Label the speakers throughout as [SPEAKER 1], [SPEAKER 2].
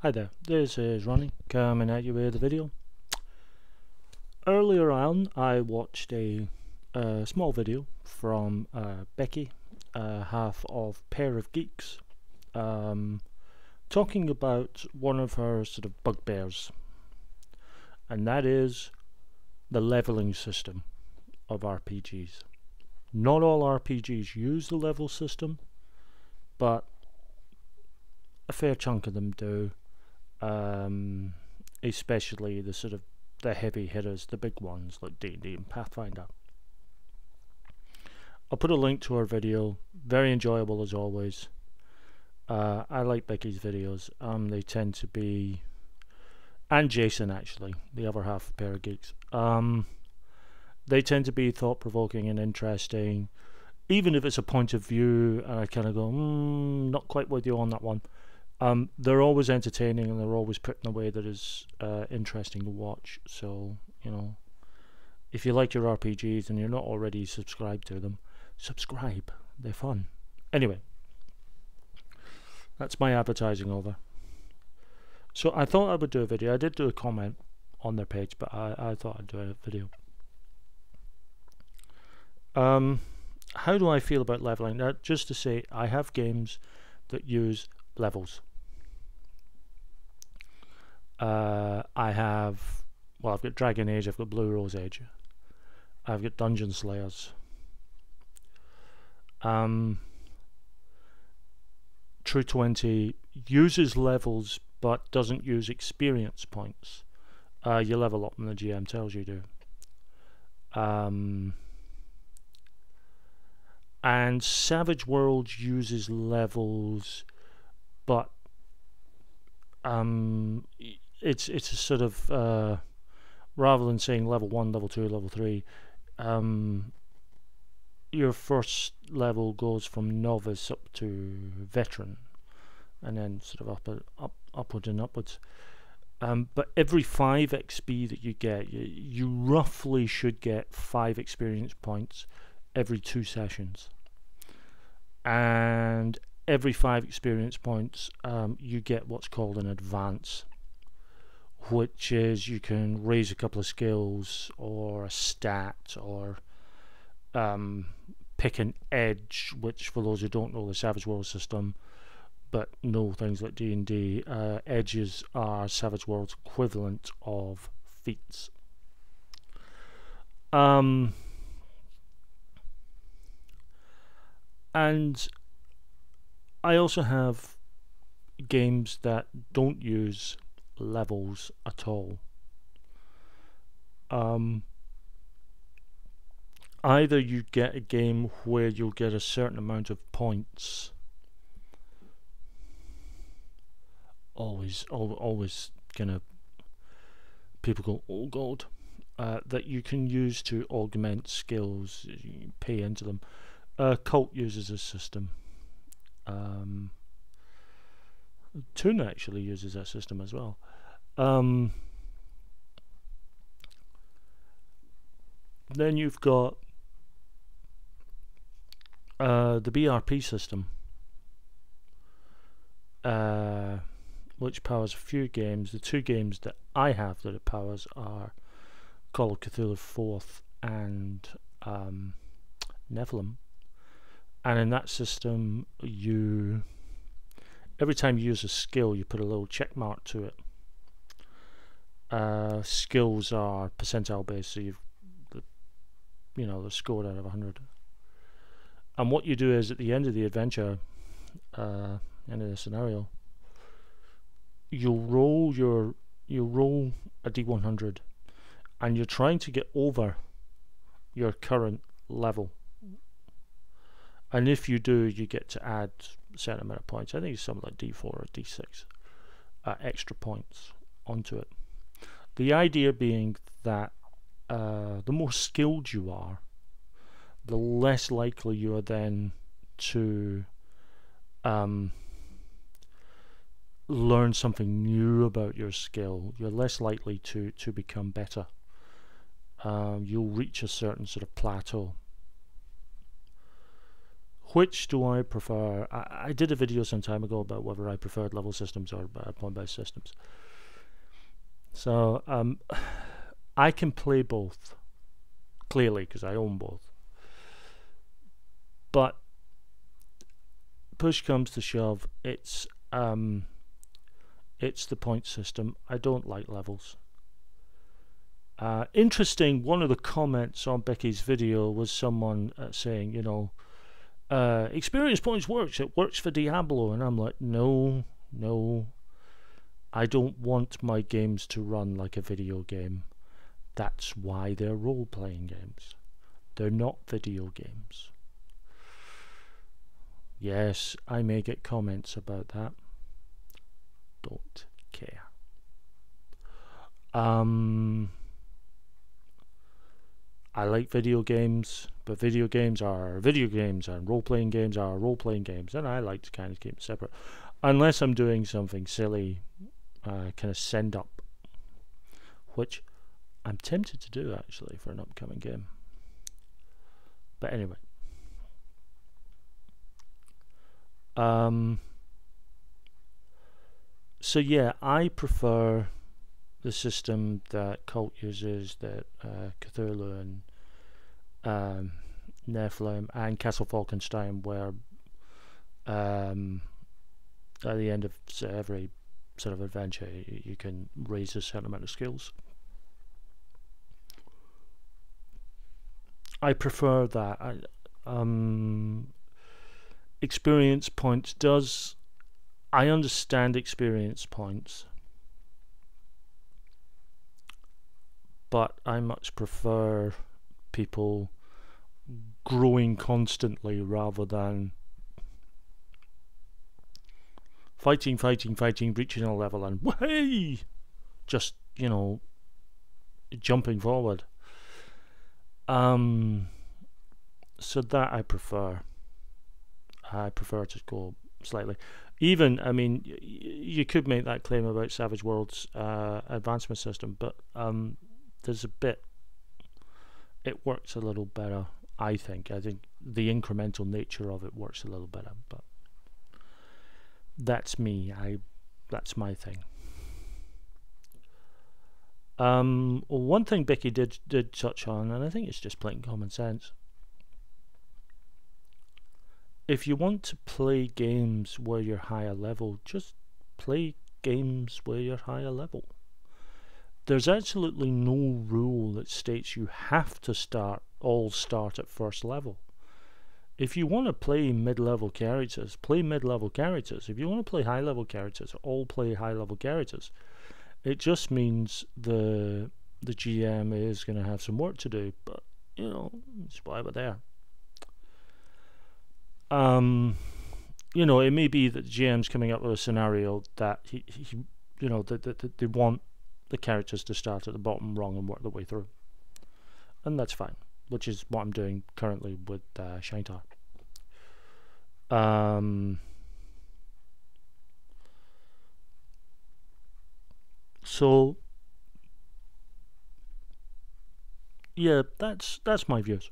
[SPEAKER 1] Hi there, this is Ronnie coming at you with a video. Earlier on I watched a small video from Becky, half of Pair of Geeks, talking about one of her sort of bugbears, and that is the leveling system of RPGs. Not all RPGs use the level system, but a fair chunk of them do. Especially the sort of the heavy hitters, the big ones like D&D and Pathfinder. I'll put a link to her video. Very enjoyable as always. I like Becky's videos. They tend to be, and Jason actually, the other half of Pair of Geeks. They tend to be thought-provoking and interesting, even if it's a point of view and I kind of go, not quite with you on that one. They're always entertaining and they're always put in a way that is interesting to watch. So, you know, if you like your RPGs and you're not already subscribed to them, subscribe. They're fun. Anyway, that's my advertising over. So I thought I would do a video. I did do a comment on their page, but I thought I'd do a video. How do I feel about leveling? Now, just to say, I have games that use levels. I've got Dragon Age, I've got Blue Rose Age, I've got Dungeon Slayers. True 20 uses levels but doesn't use experience points. You level up and the GM tells you to. And Savage Worlds uses levels, but it's a sort of rather than saying level 1, level 2, level 3, your first level goes from novice up to veteran, and then sort of upwards and upwards. But every 5 XP that you get, you roughly should get 5 experience points every 2 sessions, and every 5 experience points you get what's called an advance, which is you can raise a couple of skills or a stat or pick an edge, which for those who don't know the Savage World system but know things like D&D, edges are Savage World's equivalent of feats. And I also have games that don't use levels at all. Either you get a game where you'll get a certain amount of points, always kind of, people go, oh god, that you can use to augment skills. You pay into them. Cult uses a system. Toon actually uses that system as well. Then you've got the BRP system, which powers a few games. The 2 games that I have that it powers are Call of Cthulhu 4th and Nephilim. And in that system, every time you use a skill, you put a little check mark to it. Skills are percentile based, so they're scored out of 100. And what you do is, at the end of the adventure, end of the scenario, you'll roll a D100, and you're trying to get over your current level. And if you do, you get to add a certain amount of points. I think it's something like D4 or D6 extra points onto it. The idea being that the more skilled you are, the less likely you are then to learn something new about your skill. You're less likely to become better. You'll reach a certain sort of plateau which do I prefer? I did a video some time ago about whether I preferred level systems or point-based systems. So I can play both, clearly, because I own both. But push comes to shove, it's the point system. I don't like levels. Interesting, one of the comments on Becky's video was someone saying, you know, experience points works, it works for Diablo, and I'm like, no, I don't want my games to run like a video game. That's why they're role-playing games. They're not video games. Yes, I may get comments about that. Don't care. I like video games, but video games are video games and role-playing games are role-playing games, and I like to kind of keep them separate. Unless I'm doing something silly, kind of send up, which I'm tempted to do actually for an upcoming game. But anyway. So yeah, I prefer the system that Cult uses, that Cthulhu and Nephilim and Castle Falkenstein, where at the end of every sort of adventure you can raise a certain amount of skills. I prefer that. Experience points does... I understand experience points, but I much prefer people growing constantly rather than fighting, reaching a level and way, just, you know, jumping forward. So that I prefer. I prefer to go slightly. Even, I mean, you could make that claim about Savage Worlds' advancement system, but there's a bit, it works a little better, I think. I think the incremental nature of it works a little better, but that's me. That's my thing. One thing Becky did touch on, and I think it's just plain common sense. If you want to play games where you're higher level, just play games where you're higher level. There's absolutely no rule that states you have to start at first level. If you want to play mid-level characters, play mid-level characters. If you want to play high-level characters, all play high-level characters. It just means the GM is going to have some work to do, but, you know, that's why we're there. You know, it may be that the GM's coming up with a scenario that he you know, that they want the characters to start at the bottom rung and work their way through, and that's fine, which is what I'm doing currently with Shaintar. So yeah, that's my views.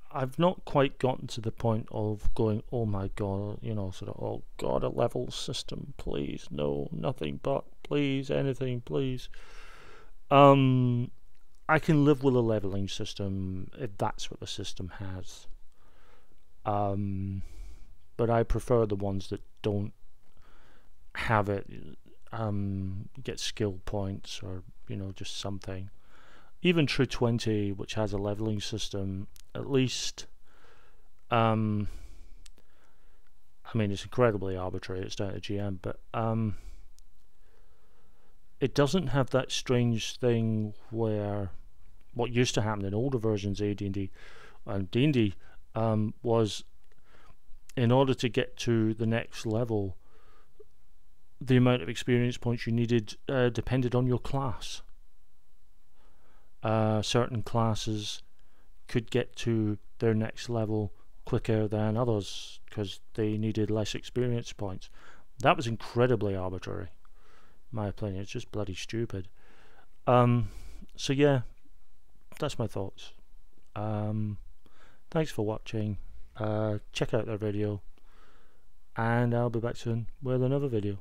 [SPEAKER 1] I've not quite gotten to the point of going, oh my god, you know, sort of, oh god, a level system, please, no, nothing but, please, anything, please. I can live with a leveling system if that's what the system has. But I prefer the ones that don't have it, get skill points or, you know, just something. Even True 20, which has a leveling system, at least, I mean, it's incredibly arbitrary, it's down to GM, but it doesn't have that strange thing where what used to happen in older versions of AD&D and D&D was, in order to get to the next level, the amount of experience points you needed depended on your class. Certain classes could get to their next level quicker than others because they needed less experience points. That was incredibly arbitrary, in my opinion. It's just bloody stupid. So yeah, that's my thoughts. Thanks for watching. Check out their video, and I'll be back soon with another video.